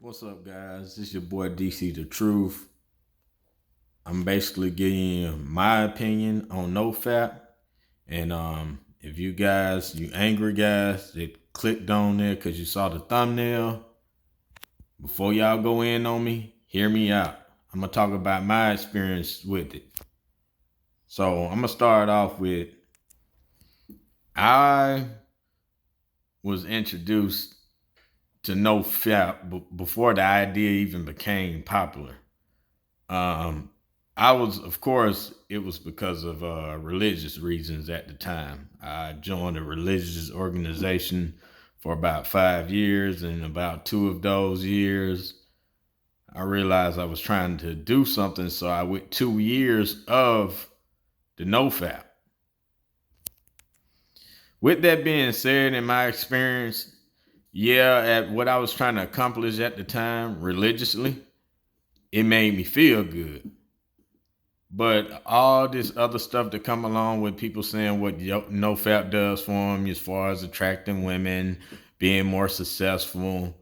What's up, guys? This is your boy DC The Truth. I'm basically giving you my opinion on Nofap. And if you angry guys that clicked on there because you saw the thumbnail, before y'all go in on me, hear me out. I'm gonna talk about my experience with it. So I'm gonna start off with I was introduced to Nofap before the idea even became popular. Um, I was, of course, it was because of religious reasons at the time. I joined a religious organization for about 5 years, and about 2 of those years, I realized I was trying to do something. So I went 2 years of the NoFap. With that being said, in my experience, yeah, at what I was trying to accomplish at the time religiously, it made me feel good. But all this other stuff that come along with people saying what no fap does for them as far as attracting women, being more successful.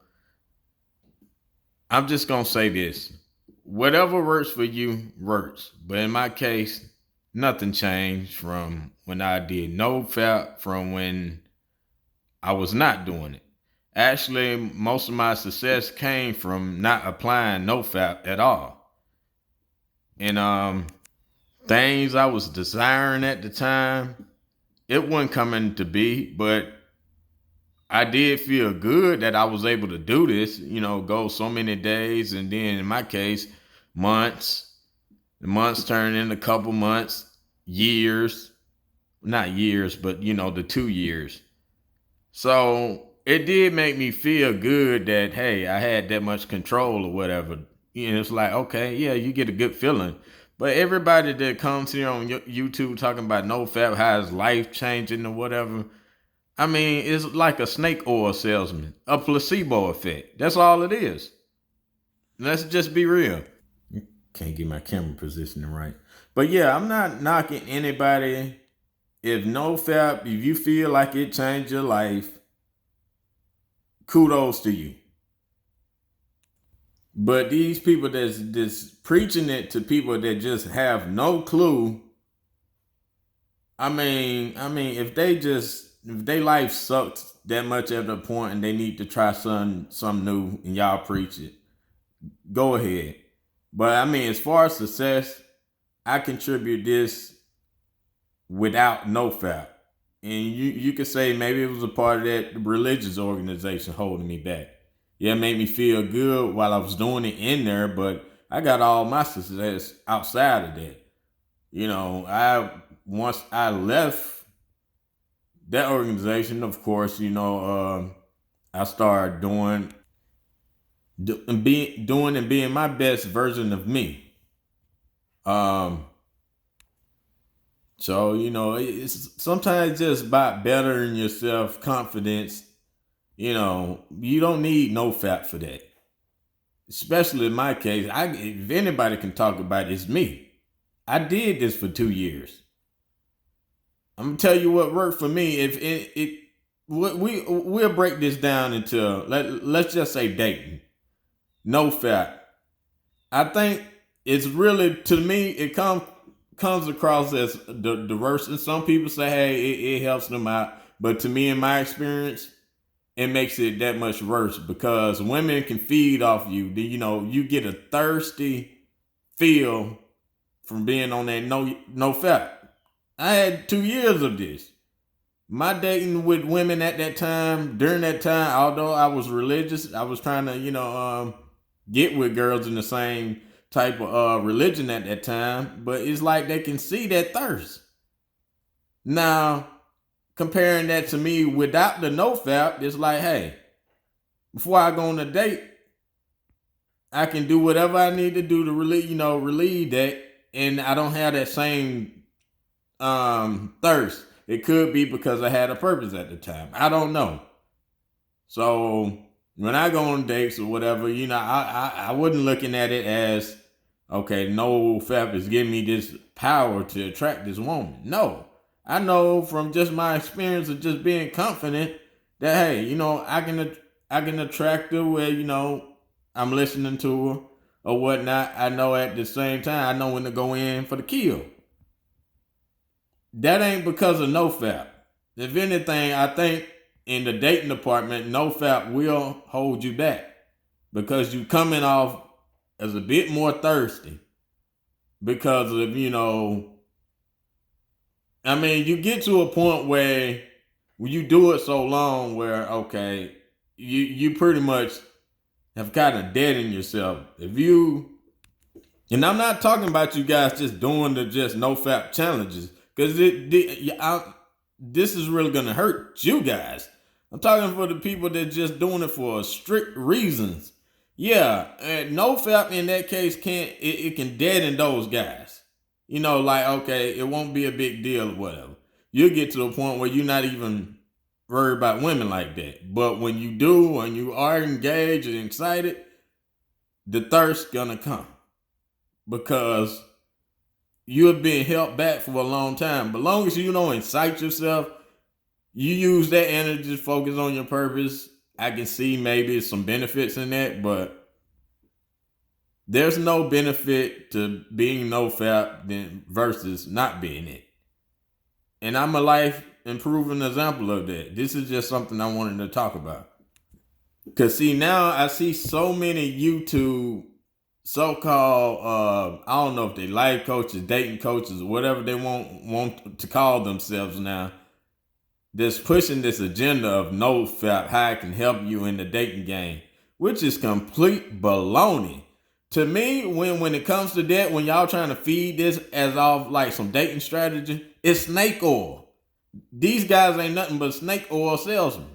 I'm just gonna say this: whatever works for you works. But in my case, nothing changed from when I did no fap from when I was not doing it. Actually, most of my success came from not applying no fap at all. And things I was desiring at the time, it wasn't coming to be, but I did feel good that I was able to do this, go so many days. And then in my case, months, the months turned into a couple months, years, not years, but the 2 years. So it did make me feel good that, hey, I had that much control or whatever. It's like, okay, yeah, you get a good feeling. But everybody that comes here on YouTube talking about no fap, how it's life changing or whatever, I mean, it's like a snake oil salesman, a placebo effect. That's all it is. Let's just be real. Can't get my camera positioning right. But yeah, I'm not knocking anybody. If no fap, if you feel like it changed your life, kudos to you. But these people that's preaching it to people that just have no clue, if they life sucks that much at the point and they need to try some new and y'all preach it, go ahead. But I mean, as far as success, I contribute this without no fap. And you could say maybe it was a part of that religious organization holding me back. Yeah, it made me feel good while I was doing it in there, but I got all my success outside of that. I once I left that organization, of course, I started doing and being my best version of me. Um, so it's sometimes just about bettering yourself, confidence. You don't need no fat for that. Especially in my case, if anybody can talk about it, it's me. I did this for 2 years. I'm gonna tell you what worked for me. If it we'll break this down into let's just say dating. No fat. I think it's really, to me, it comes across as the worst. And some people say, hey, it helps them out. But to me, in my experience, it makes it that much worse because women can feed off you. You get a thirsty feel from being on that no fat. I had 2 years of this. My dating with women at that time, during that time, although I was religious, I was trying to, get with girls in the same type of religion at that time. But it's like they can see that thirst. Now, comparing that to me without the no fap, it's like, hey, before I go on a date, I can do whatever I need to do to relieve that, and I don't have that same thirst. It could be because I had a purpose at the time. I don't know. So when I go on dates or whatever, I wasn't looking at it as, okay, no fap is giving me this power to attract this woman. No, I know from just my experience of just being confident that, hey, I can attract her where I'm listening to her or whatnot, I know at the same time I know when to go in for the kill. That ain't because of Nofap. If anything, I think in the dating department, Nofap will hold you back because you coming off as a bit more thirsty because of, I mean, you get to a point where when you do it so long where, okay, you pretty much have kind of deadened yourself. If you, and I'm not talking about you guys just doing the just no fap challenges, because this is really gonna hurt you guys. I'm talking for the people that just doing it for strict reasons. Yeah, and no fap in that case it can deaden those guys. Like, okay, it won't be a big deal or whatever. You'll get to the point where you're not even worried about women like that. But when you do, and you are engaged and excited, the thirst gonna come because you have been held back for a long time. But long as you don't incite yourself, you use that energy to focus on your purpose. I can see maybe some benefits in that, but there's no benefit to being no fap than versus not being it. And I'm a life improving example of that. This is just something I wanted to talk about. Cause see, now I see so many YouTube so-called I don't know if they life coaches, dating coaches, or whatever they want to call themselves now, that's pushing this agenda of no fap, how it can help you in the dating game, which is complete baloney. To me, when it comes to that, when y'all trying to feed this as off like some dating strategy, it's snake oil. These guys ain't nothing but snake oil salesmen.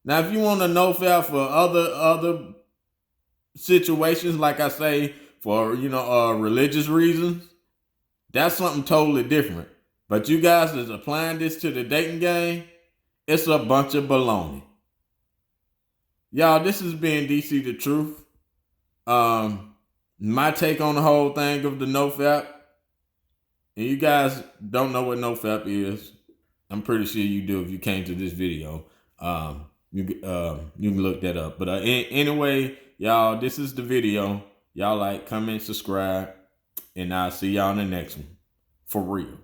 Now, if you want to no fap for other situations, like I say, for religious reasons, that's something totally different. But you guys that's applying this to the dating game, it's a bunch of baloney. Y'all, this has been DC the Truth. My take on the whole thing of the nofap. And you guys don't know what nofap is. I'm pretty sure you do if you came to this video. You can look that up. But anyway, y'all, this is the video. Y'all like, comment, subscribe, and I'll see y'all in the next one. For real.